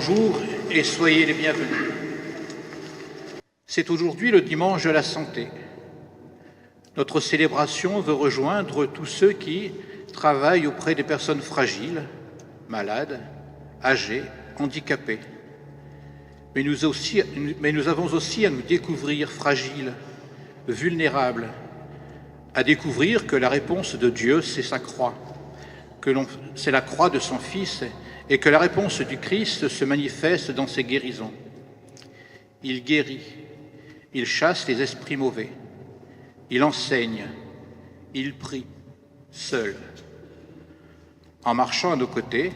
Bonjour et soyez les bienvenus. C'est aujourd'hui le dimanche de la santé. Notre célébration veut rejoindre tous ceux qui travaillent auprès des personnes fragiles, malades, âgées, handicapées. Mais nous avons aussi à nous découvrir fragiles, vulnérables, à découvrir que la réponse de Dieu, c'est sa croix, c'est la croix de son Fils, et que la réponse du Christ se manifeste dans ses guérisons. Il guérit, il chasse les esprits mauvais, il enseigne, il prie, seul. En marchant à nos côtés,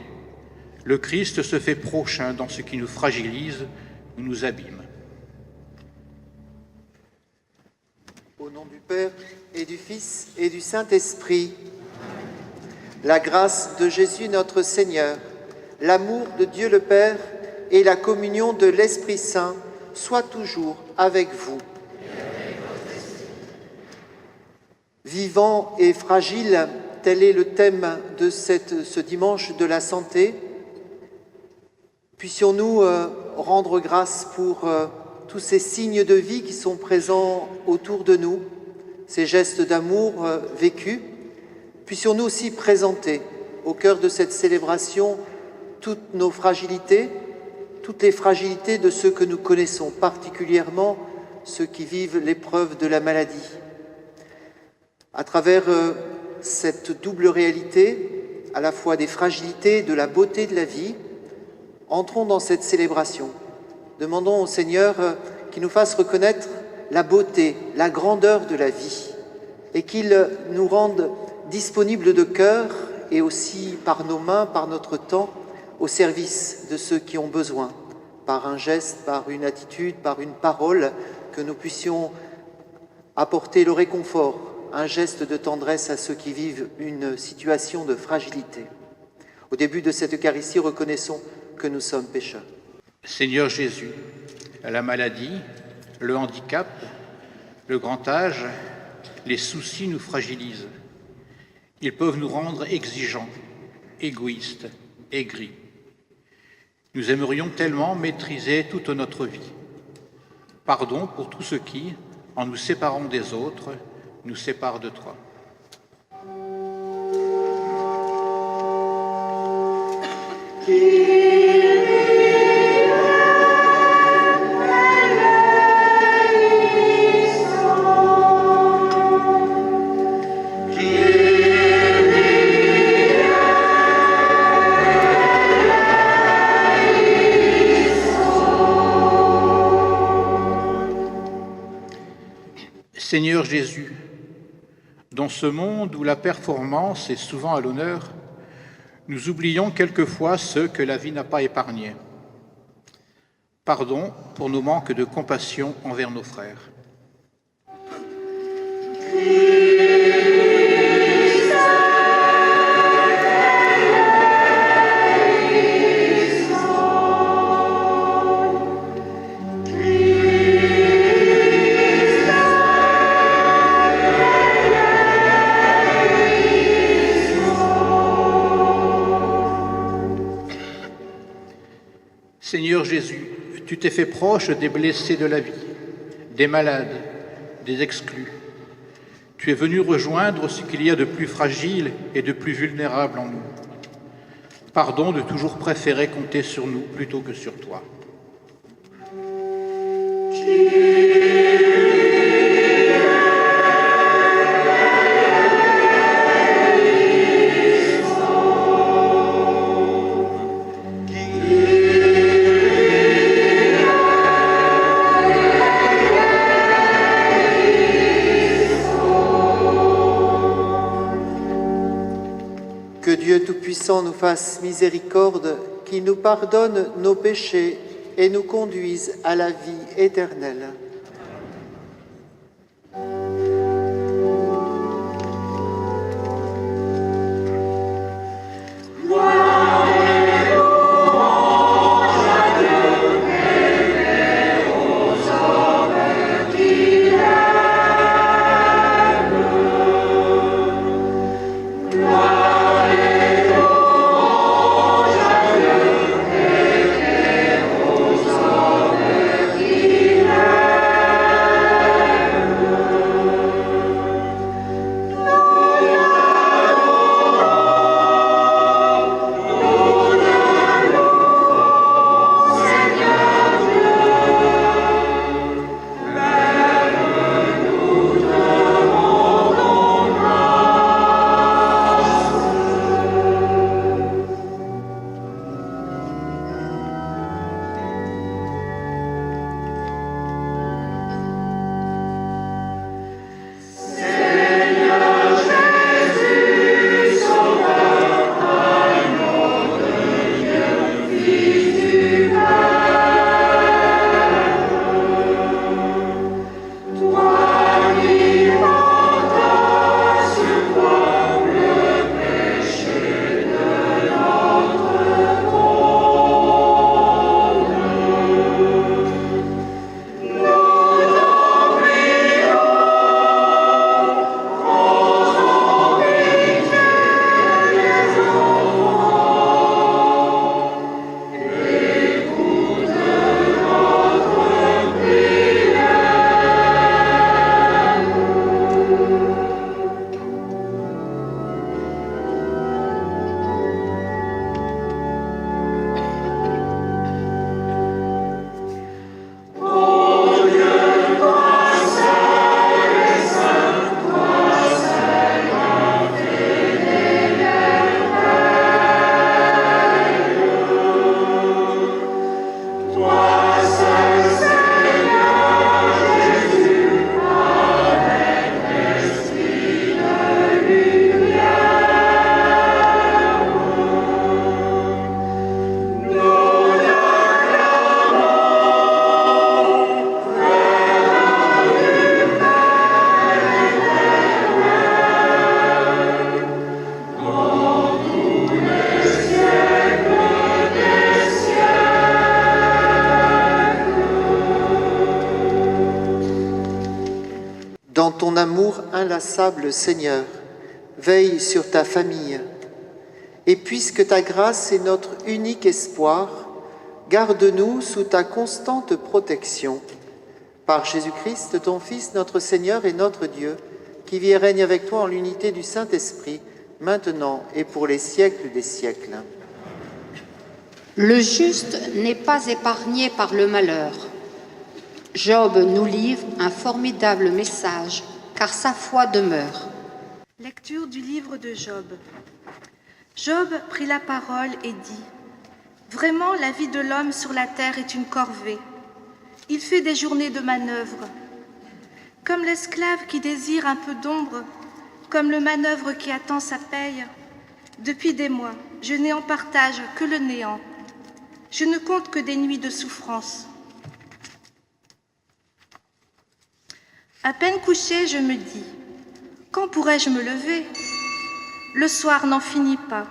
le Christ se fait prochain dans ce qui nous fragilise ou nous abîme. Au nom du Père et du Fils et du Saint-Esprit, la grâce de Jésus notre Seigneur, l'amour de Dieu le Père et la communion de l'Esprit Saint soient toujours avec vous. Vivant et fragile, tel est le thème de ce dimanche de la santé. Puissions-nous rendre grâce pour tous ces signes de vie qui sont présents autour de nous, ces gestes d'amour vécus. Puissions-nous aussi présenter au cœur de cette célébration toutes nos fragilités, toutes les fragilités de ceux que nous connaissons, particulièrement ceux qui vivent l'épreuve de la maladie. À travers cette double réalité, à la fois des fragilités, de la beauté de la vie, entrons dans cette célébration. Demandons au Seigneur qu'il nous fasse reconnaître la beauté, la grandeur de la vie et qu'il nous rende disponibles de cœur et aussi par nos mains, par notre temps, au service de ceux qui ont besoin, par un geste, par une attitude, par une parole, que nous puissions apporter le réconfort, un geste de tendresse à ceux qui vivent une situation de fragilité. Au début de cette Eucharistie, reconnaissons que nous sommes pécheurs. Seigneur Jésus, la maladie, le handicap, le grand âge, les soucis nous fragilisent. Ils peuvent nous rendre exigeants, égoïstes, aigris. Nous aimerions tellement maîtriser toute notre vie. Pardon pour tous ceux qui, en nous séparant des autres, nous séparent de toi. Seigneur Jésus, dans ce monde où la performance est souvent à l'honneur, nous oublions quelquefois ceux que la vie n'a pas épargnés. Pardon pour nos manques de compassion envers nos frères. Seigneur Jésus, tu t'es fait proche des blessés de la vie, des malades, des exclus. Tu es venu rejoindre ce qu'il y a de plus fragile et de plus vulnérable en nous. Pardon de toujours préférer compter sur nous plutôt que sur toi. Que Dieu Tout-Puissant nous fasse miséricorde, qu'il nous pardonne nos péchés et nous conduise à la vie éternelle. ton amour inlassable, Seigneur, veille sur ta famille. Et puisque ta grâce est notre unique espoir, garde-nous sous ta constante protection. Par Jésus-Christ, ton Fils, notre Seigneur et notre Dieu, qui vit et règne avec toi en l'unité du Saint-Esprit, maintenant et pour les siècles des siècles. Le juste n'est pas épargné par le malheur. Job nous livre un formidable message, car sa foi demeure. Lecture du livre de Job. Job prit la parole et dit : Vraiment, la vie de l'homme sur la terre est une corvée. Il fait des journées de manœuvre. Comme l'esclave qui désire un peu d'ombre, comme le manœuvre qui attend sa paye, depuis des mois, je n'ai en partage que le néant. Je ne compte que des nuits de souffrance. À peine couché, je me dis : quand pourrais-je me lever ? Le soir n'en finit pas.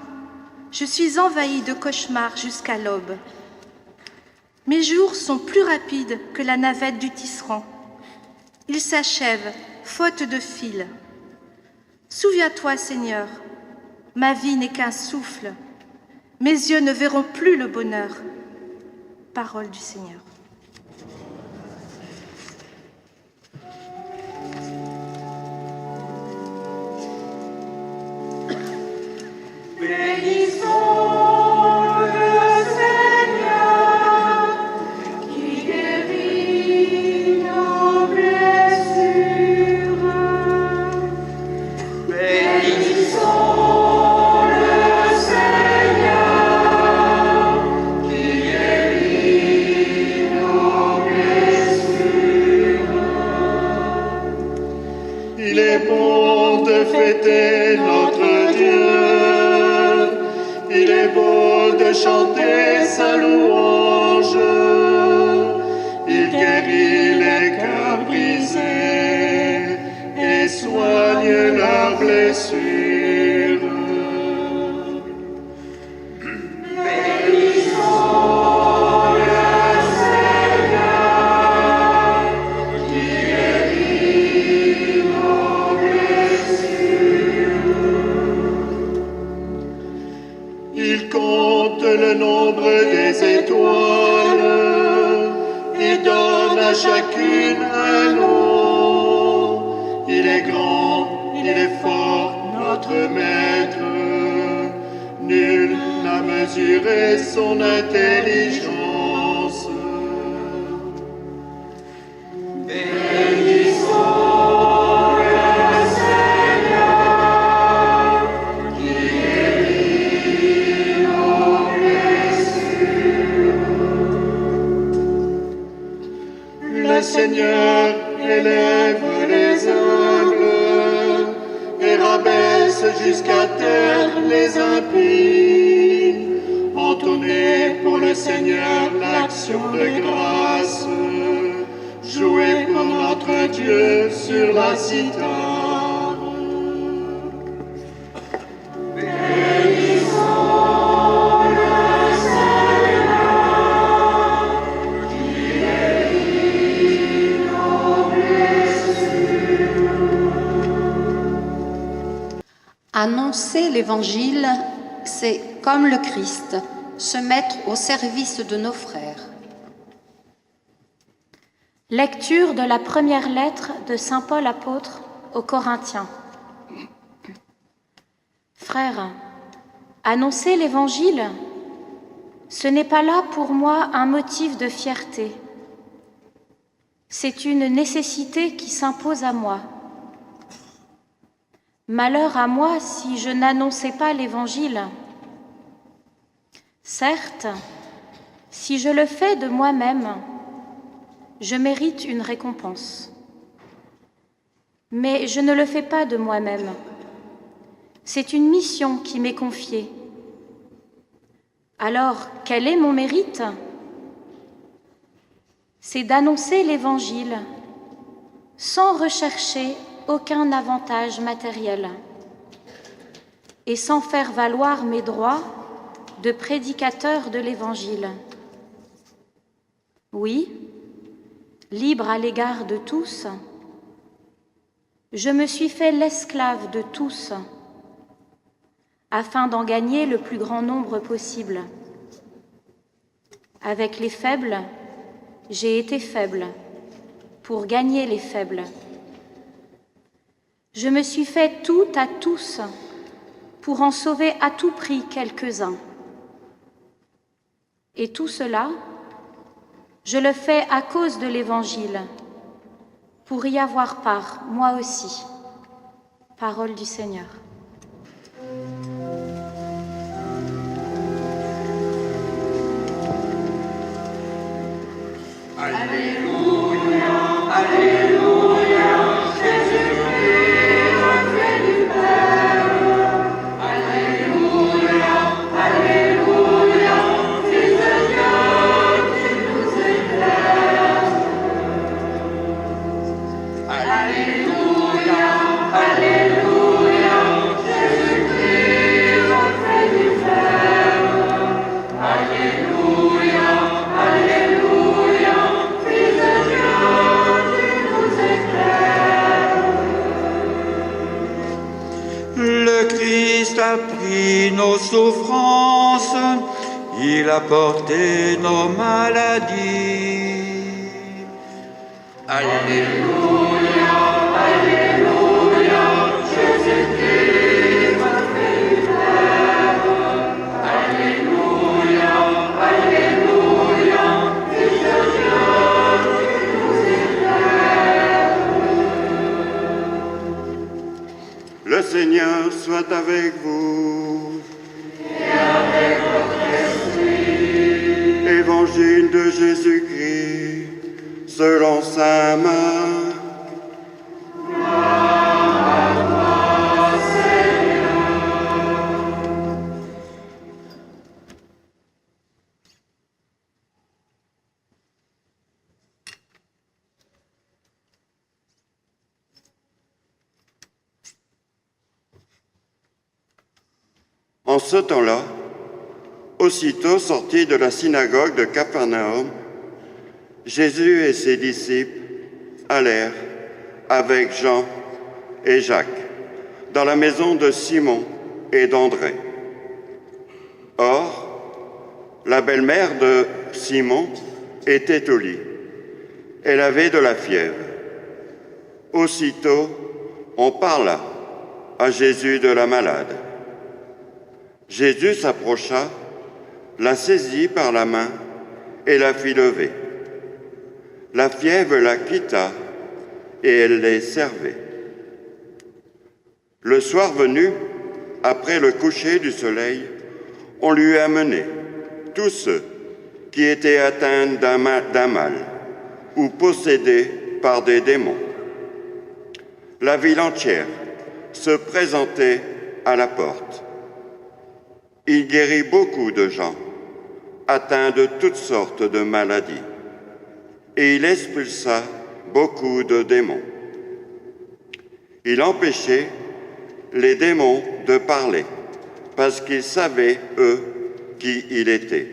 Je suis envahie de cauchemars jusqu'à l'aube. Mes jours sont plus rapides que la navette du tisserand. Ils s'achèvent, faute de fil. Souviens-toi, Seigneur, ma vie n'est qu'un souffle. Mes yeux ne verront plus le bonheur. Parole du Seigneur. Il est bon de fêter notre Dieu, il est beau de chanter sa louange, il guérit les cœurs brisés et soigne leurs blessures. Il compte le nombre des étoiles, il donne à chacune un nom. Il est grand, il est fort, notre Maître, nul n'a mesuré son intelligence. Le Seigneur élève les humbles et rabaisse jusqu'à terre les impies. Entonnez pour le Seigneur l'action de grâce, jouez pour notre Dieu sur la cithare. Annoncer l'Évangile, c'est, comme le Christ, se mettre au service de nos frères. Lecture de la première lettre de saint Paul apôtre aux Corinthiens. Frères, annoncer l'Évangile, ce n'est pas là pour moi un motif de fierté. C'est une nécessité qui s'impose à moi. Malheur à moi si je n'annonçais pas l'Évangile. Certes, si je le fais de moi-même, je mérite une récompense. Mais je ne le fais pas de moi-même. C'est une mission qui m'est confiée. Alors, quel est mon mérite ? C'est d'annoncer l'Évangile sans rechercher aucun avantage matériel et sans faire valoir mes droits de prédicateur de l'Évangile. Oui, libre à l'égard de tous, Je me suis fait l'esclave de tous, afin d'en gagner le plus grand nombre possible. Avec les faibles, j'ai été faible, pour gagner les faibles. Je me suis fait tout à tous, pour en sauver à tout prix quelques-uns. Et tout cela, je le fais à cause de l'Évangile, pour y avoir part, moi aussi. Parole du Seigneur. Alléluia, Alléluia, Jésus-Christ, reflet du Père. Alléluia, Alléluia, Fils de Dieu, tu nous éclaires. Alléluia, Alléluia, Jésus-Christ, reflet du Père. Alléluia, Alléluia, Fils de Dieu, tu nous éclaires. Le Christ a pris nos souffrances, il a porté nos maladies. Alléluia, Alléluia, Jésus-Christ, reflet du Père. Alléluia, Alléluia, Fils de Dieu, tu nous éclaires. Le Seigneur soit avec vous. Et avec votre esprit. Évangile de Jésus-Christ, selon saint Marc. En ce temps-là, aussitôt sorti de la synagogue de Capharnaüm, Jésus et ses disciples allèrent avec Jean et Jacques dans la maison de Simon et d'André. Or, la belle-mère de Simon était au lit. Elle avait de la fièvre. Aussitôt, on parla à Jésus de la malade. Jésus s'approcha, la saisit par la main et la fit lever. La fièvre la quitta et elle les servait. Le soir venu, après le coucher du soleil, on lui amenait tous ceux qui étaient atteints d'un mal ou possédés par des démons. La ville entière se présentait à la porte. Il guérit beaucoup de gens atteints de toutes sortes de maladies et il expulsa beaucoup de démons. Il empêchait les démons de parler parce qu'ils savaient, eux, qui il était.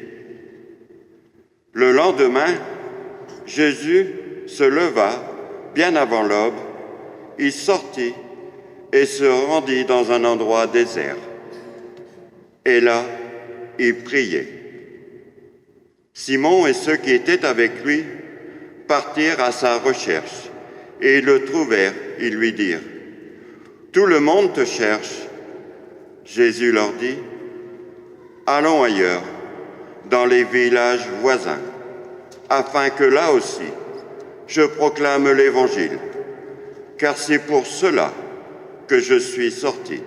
Le lendemain, Jésus se leva bien avant l'aube, il sortit et se rendit dans un endroit désert. Et là, il priait. Simon et ceux qui étaient avec lui partirent à sa recherche et ils le trouvèrent. Ils lui dirent : « Tout le monde te cherche. » Jésus leur dit : « Allons ailleurs, dans les villages voisins, afin que là aussi je proclame l'Évangile, car c'est pour cela que je suis sorti. »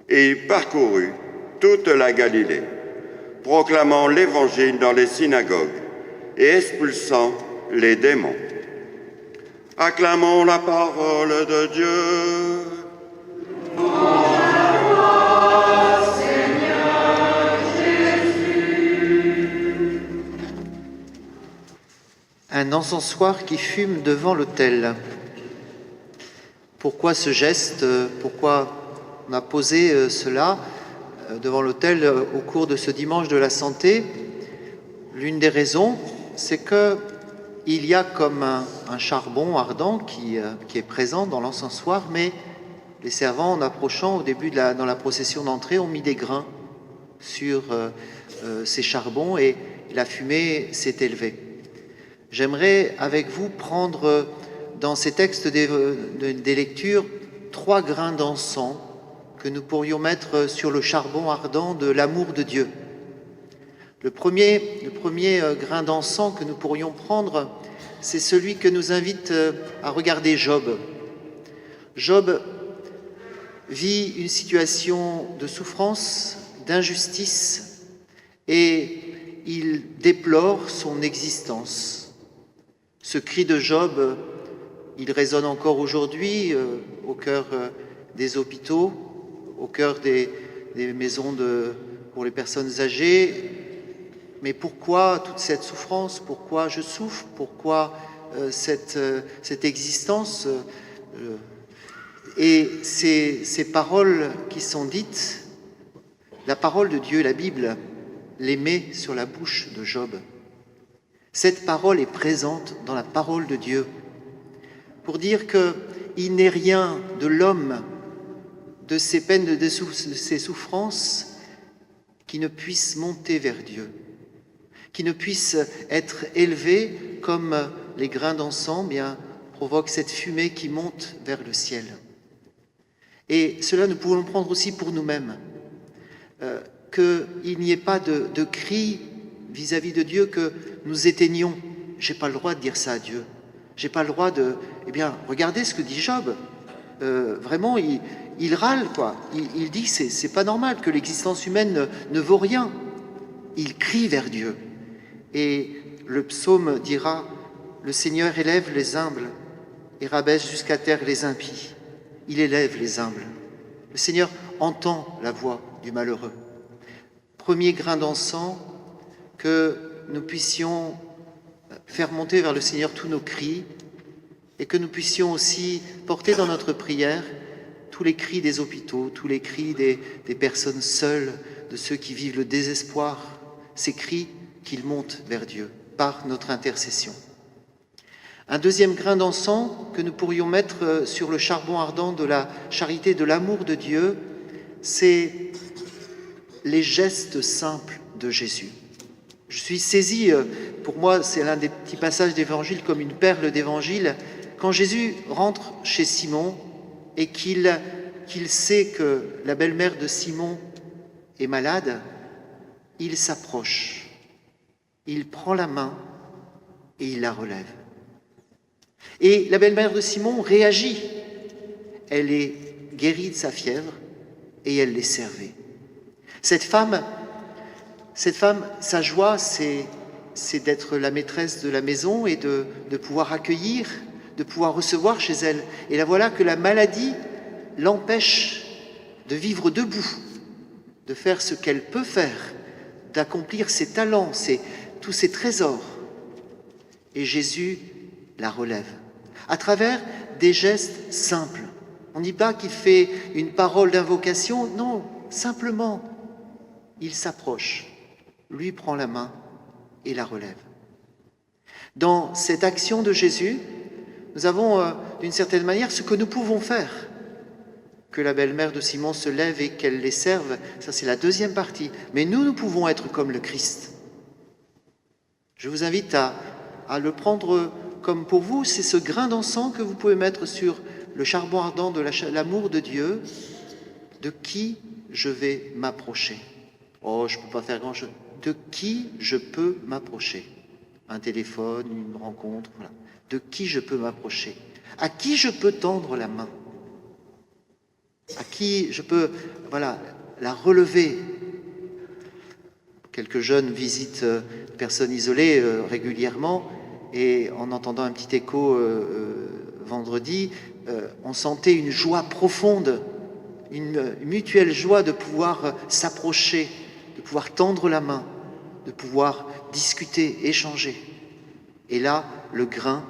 Et il parcourut toute la Galilée, proclamant l'Évangile dans les synagogues et expulsant les démons. Acclamons la parole de Dieu. Un encensoir qui fume devant l'autel. Pourquoi ce geste? Pourquoi on a posé cela devant l'autel au cours de ce dimanche de la santé? L'une des raisons, c'est que il y a comme un charbon ardent qui est présent dans l'encensoir, mais les servants, en approchant au début dans la procession d'entrée, ont mis des grains sur ces charbons et la fumée s'est élevée. J'aimerais avec vous prendre dans ces textes des lectures 3 grains d'encens que nous pourrions mettre sur le charbon ardent de l'amour de Dieu. Le premier grain d'encens que nous pourrions prendre, c'est celui que nous invite à regarder Job. Job vit une situation de souffrance, d'injustice, et il déplore son existence. Ce cri de Job, il résonne encore aujourd'hui au cœur des hôpitaux, au cœur des maisons pour les personnes âgées. Mais pourquoi toute cette souffrance? Pourquoi je souffre? Pourquoi cette existence? Et ces paroles qui sont dites, la parole de Dieu, la Bible, les met sur la bouche de Job. Cette parole est présente dans la parole de Dieu pour dire qu'il n'est rien de l'homme, de ses peines, de ses souffrances, qui ne puisse monter vers Dieu, qui ne puisse être élevé comme les grains d'encens provoquent cette fumée qui monte vers le ciel. Et cela, nous pouvons le prendre aussi pour nous-mêmes, qu'il n'y ait pas de cri vis-à-vis de Dieu que nous éteignons. J'ai pas le droit de dire ça à Dieu. J'ai pas le droit de... Eh bien, regardez ce que dit Job. Vraiment, il râle, quoi. Il dit que c'est pas normal, que l'existence humaine ne vaut rien. Il crie vers Dieu. Et le psaume dira, « Le Seigneur élève les humbles et rabaisse jusqu'à terre les impies. » Il élève les humbles. Le Seigneur entend la voix du malheureux. Premier grain d'encens, que nous puissions faire monter vers le Seigneur tous nos cris et que nous puissions aussi porter dans notre prière tous les cris des hôpitaux, tous les cris des personnes seules, de ceux qui vivent le désespoir, ces cris qu'ils montent vers Dieu par notre intercession. Un deuxième grain d'encens que nous pourrions mettre sur le charbon ardent de la charité, de l'amour de Dieu, c'est les gestes simples de Jésus. Je suis saisi, pour moi c'est l'un des petits passages d'évangile comme une perle d'évangile, quand Jésus rentre chez Simon et qu'il sait que la belle-mère de Simon est malade, il s'approche, il prend la main et il la relève. Et la belle-mère de Simon réagit. Elle est guérie de sa fièvre et elle l'est servée. Cette femme, sa joie, c'est d'être la maîtresse de la maison et de pouvoir accueillir, de pouvoir recevoir chez elle. Et la voilà que la maladie l'empêche de vivre debout, de faire ce qu'elle peut faire, d'accomplir ses talents, tous ses trésors. Et Jésus la relève à travers des gestes simples. On ne dit pas qu'il fait une parole d'invocation, non, simplement, il s'approche, lui prend la main et la relève. Dans cette action de Jésus, nous avons d'une certaine manière ce que nous pouvons faire. Que la belle-mère de Simon se lève et qu'elle les serve, ça c'est la deuxième partie. Mais nous pouvons être comme le Christ. Je vous invite à le prendre comme pour vous, c'est ce grain d'encens que vous pouvez mettre sur le charbon ardent de l'amour de Dieu. De qui je vais m'approcher? Oh, je ne peux pas faire grand-chose. De qui je peux m'approcher? Un téléphone, une rencontre, voilà. De qui je peux m'approcher? À qui je peux tendre la main? À qui je peux, la relever? Quelques jeunes visitent personnes isolées régulièrement et en entendant un petit écho vendredi, on sentait une joie profonde, une mutuelle joie de pouvoir s'approcher, de pouvoir tendre la main, de pouvoir discuter, échanger. Et là, le grain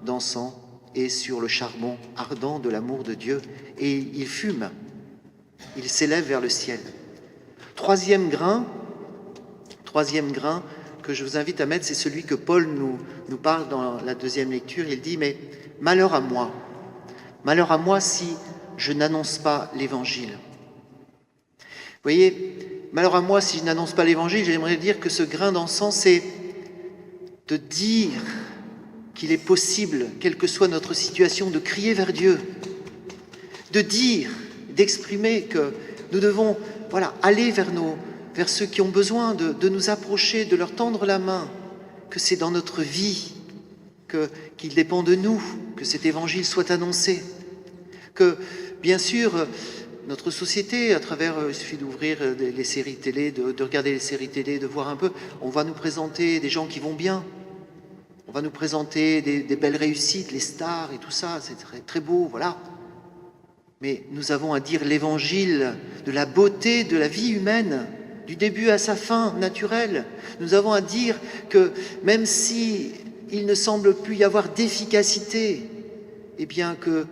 d'encens est sur le charbon ardent de l'amour de Dieu et il fume, il s'élève vers le ciel. Troisième grain que je vous invite à mettre, c'est celui que Paul nous parle dans la deuxième lecture. Il dit, mais malheur à moi si je n'annonce pas l'Évangile. Vous voyez, malheur à moi si je n'annonce pas l'Évangile, j'aimerais dire que ce grain d'encens, c'est de dire qu'il est possible, quelle que soit notre situation, de crier vers Dieu, de dire, d'exprimer que nous devons aller vers ceux qui ont besoin de nous approcher, de leur tendre la main, que c'est dans notre vie, qu'il dépend de nous, que cet évangile soit annoncé, que bien sûr notre société, à travers, il suffit d'ouvrir les séries télé, de regarder les séries télé, de voir un peu, on va nous présenter des gens qui vont bien, on va nous présenter des belles réussites, les stars et tout ça, c'est très, très beau, voilà. Mais nous avons à dire l'évangile de la beauté de la vie humaine, du début à sa fin naturelle. Nous avons à dire que même si il ne semble plus y avoir d'efficacité, eh bien que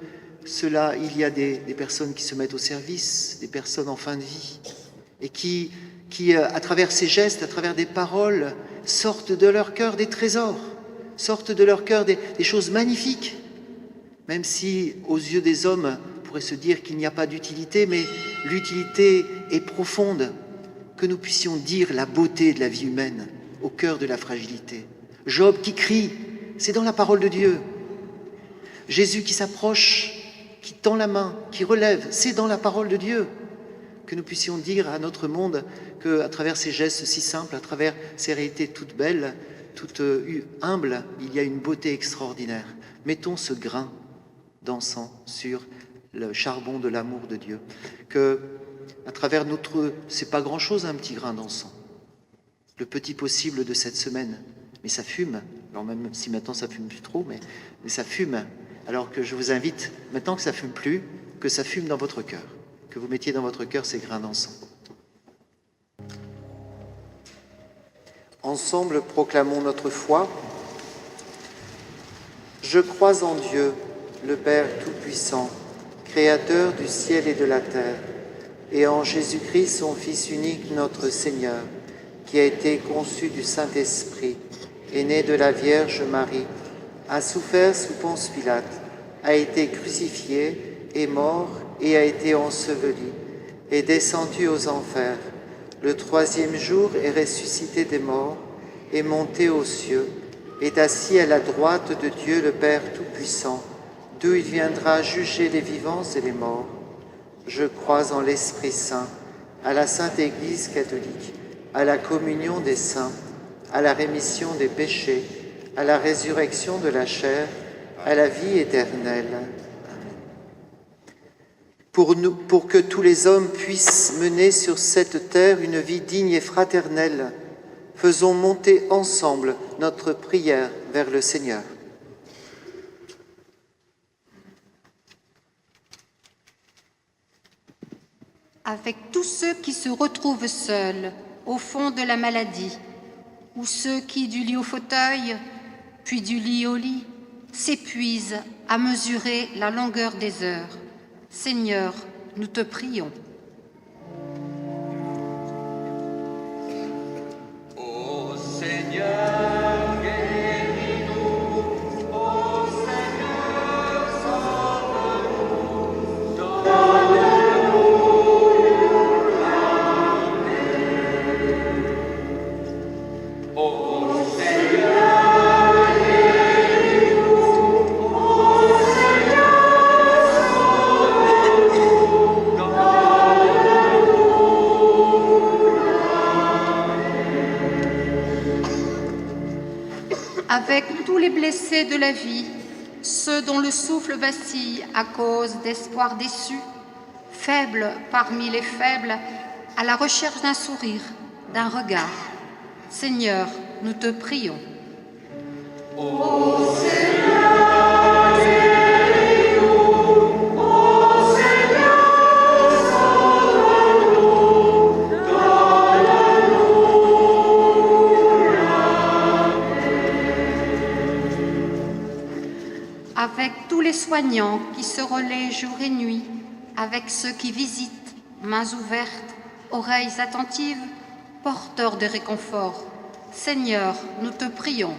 cela, il y a des personnes qui se mettent au service, des personnes en fin de vie, et qui à travers ces gestes, à travers des paroles, sortent de leur cœur des trésors, sortent de leur cœur des choses magnifiques, même si aux yeux des hommes, on pourrait se dire qu'il n'y a pas d'utilité, mais l'utilité est profonde, que nous puissions dire la beauté de la vie humaine au cœur de la fragilité. Job qui crie, c'est dans la parole de Dieu. Jésus qui s'approche, qui tend la main, qui relève, c'est dans la parole de Dieu. Que nous puissions dire à notre monde qu'à travers ces gestes si simples, à travers ces réalités toutes belles, toutes humbles, il y a une beauté extraordinaire. Mettons ce grain d'encens sur le charbon de l'amour de Dieu. Que à travers c'est pas grand-chose un petit grain d'encens, le petit possible de cette semaine, mais ça fume. Alors même si maintenant ça fume plus trop, mais ça fume. Alors que je vous invite, maintenant que ça fume plus, que ça fume dans votre cœur, que vous mettiez dans votre cœur ces grains d'encens. Ensemble, proclamons notre foi. Je crois en Dieu, le Père Tout-Puissant, Créateur du ciel et de la terre, et en Jésus-Christ, son Fils unique, notre Seigneur, qui a été conçu du Saint-Esprit, est né de la Vierge Marie, a souffert sous Ponce Pilate, a été crucifié, est mort et a été enseveli, est descendu aux enfers. Le troisième jour est ressuscité des morts, est monté aux cieux, est assis à la droite de Dieu le Père Tout-Puissant, d'où il viendra juger les vivants et les morts. Je crois en l'Esprit Saint, à la Sainte Église catholique, à la communion des saints, à la rémission des péchés, à la résurrection de la chair, à la vie éternelle. Amen. Pour que tous les hommes puissent mener sur cette terre une vie digne et fraternelle, faisons monter ensemble notre prière vers le Seigneur. Avec tous ceux qui se retrouvent seuls au fond de la maladie, ou ceux qui, du lit au fauteuil, puis du lit au lit, s'épuisent à mesurer la longueur des heures. Seigneur, nous te prions. Ô Seigneur, guéris-nous. Ô Seigneur, sauve-nous. Donne-nous la paix. Ô Seigneur, guéris-nous. Ô Seigneur, sauve-nous. Donne-nous Avec tous les blessés de la vie, ceux dont le souffle vacille à cause d'espoirs déçus, faibles parmi les faibles, à la recherche d'un sourire, d'un regard. Seigneur, nous te prions. Ô Seigneur, guéris-nous. Ô Seigneur, sauve-nous. Donne-nous la Avec tous les soignants qui se relaient jour et nuit, avec ceux qui visitent, mains ouvertes, oreilles attentives, porteurs de réconfort, Seigneur, nous te prions.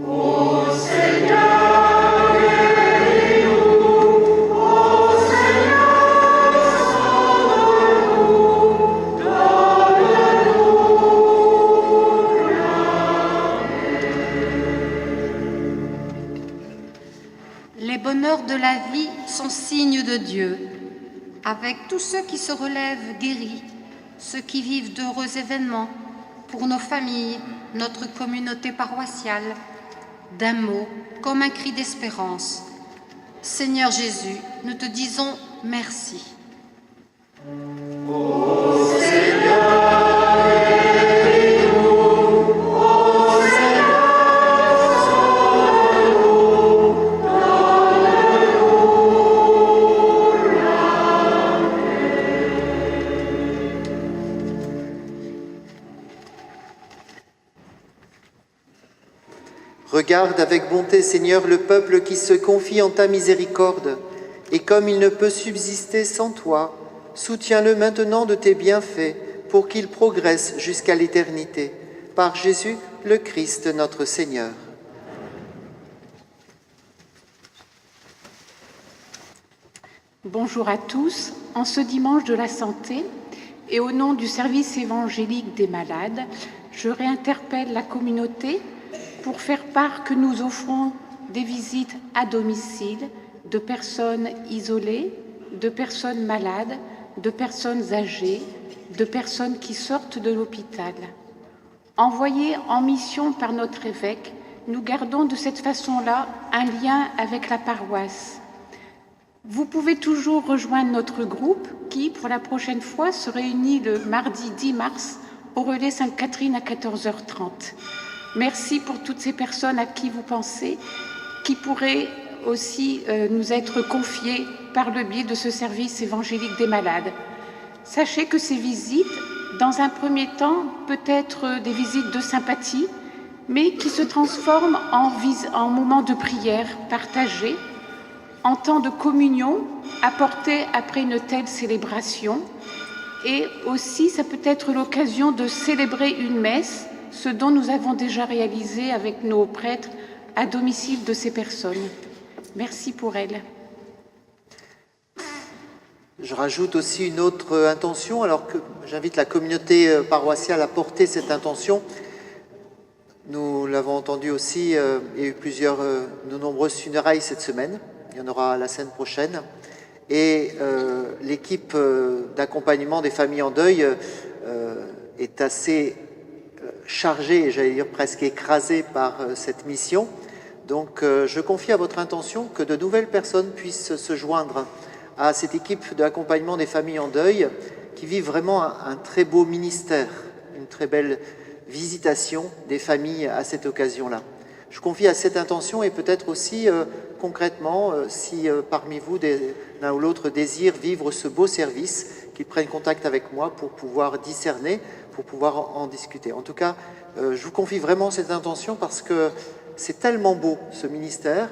Ô Seigneur, guéris-nous. Ô Seigneur, sauve-nous. Donne-nous Les bonheurs de la vie sont signes de Dieu. Avec tous ceux qui se relèvent guéris, ceux qui vivent d'heureux événements, pour nos familles, notre communauté paroissiale, d'un mot comme un cri d'espérance. Seigneur Jésus, nous te disons merci. Regarde avec bonté, Seigneur, le peuple qui se confie en ta miséricorde, et comme il ne peut subsister sans toi, soutiens-le maintenant de tes bienfaits, pour qu'il progresse jusqu'à l'éternité. Par Jésus, le Christ, notre Seigneur. Bonjour à tous. En ce dimanche de la santé, et au nom du service évangélique des malades, je réinterpelle la communauté pour faire part que nous offrons des visites à domicile de personnes isolées, de personnes malades, de personnes âgées, de personnes qui sortent de l'hôpital. Envoyés en mission par notre évêque, nous gardons de cette façon-là un lien avec la paroisse. Vous pouvez toujours rejoindre notre groupe qui, pour la prochaine fois, se réunit le mardi 10 mars au relais Sainte-Catherine à 14h30. Merci pour toutes ces personnes à qui vous pensez, qui pourraient aussi nous être confiées par le biais de ce service évangélique des malades. Sachez que ces visites, dans un premier temps, peut être des visites de sympathie, mais qui se transforment en moments de prière partagés, en temps de communion apporté après une telle célébration. Et aussi, ça peut être l'occasion de célébrer une messe, ce dont nous avons déjà réalisé avec nos prêtres à domicile de ces personnes. Merci pour elles. Je rajoute aussi une autre intention, alors que j'invite la communauté paroissiale à porter cette intention. Nous l'avons entendu aussi, il y a eu de nombreuses funérailles cette semaine. Il y en aura la semaine prochaine. Et l'équipe d'accompagnement des familles en deuil est assez chargée, j'allais dire presque écrasée par cette mission. Donc je confie à votre intention que de nouvelles personnes puissent se joindre à cette équipe d'accompagnement des familles en deuil qui vit vraiment un très beau ministère, une très belle visitation des familles à cette occasion-là. Je confie à cette intention et peut-être aussi concrètement, si parmi vous, l'un ou l'autre désire vivre ce beau service, qu'ils prennent contact avec moi pour pouvoir discerner, pour pouvoir en discuter. En tout cas, je vous confie vraiment cette intention parce que c'est tellement beau ce ministère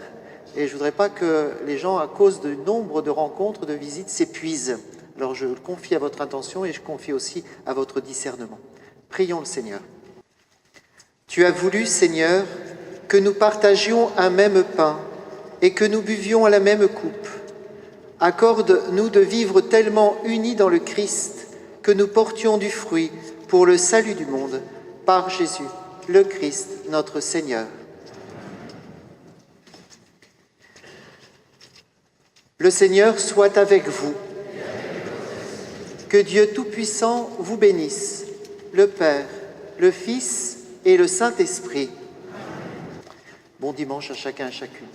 et je ne voudrais pas que les gens, à cause du nombre de rencontres, de visites, s'épuisent. Alors je le confie à votre intention et je confie aussi à votre discernement. Prions le Seigneur. Tu as voulu, Seigneur, que nous partagions un même pain et que nous buvions à la même coupe. Accorde-nous de vivre tellement unis dans le Christ que nous portions du fruit pour le salut du monde, par Jésus, le Christ, notre Seigneur. Le Seigneur soit avec vous. Que Dieu Tout-Puissant vous bénisse, le Père, le Fils et le Saint-Esprit. Bon dimanche à chacun et chacune.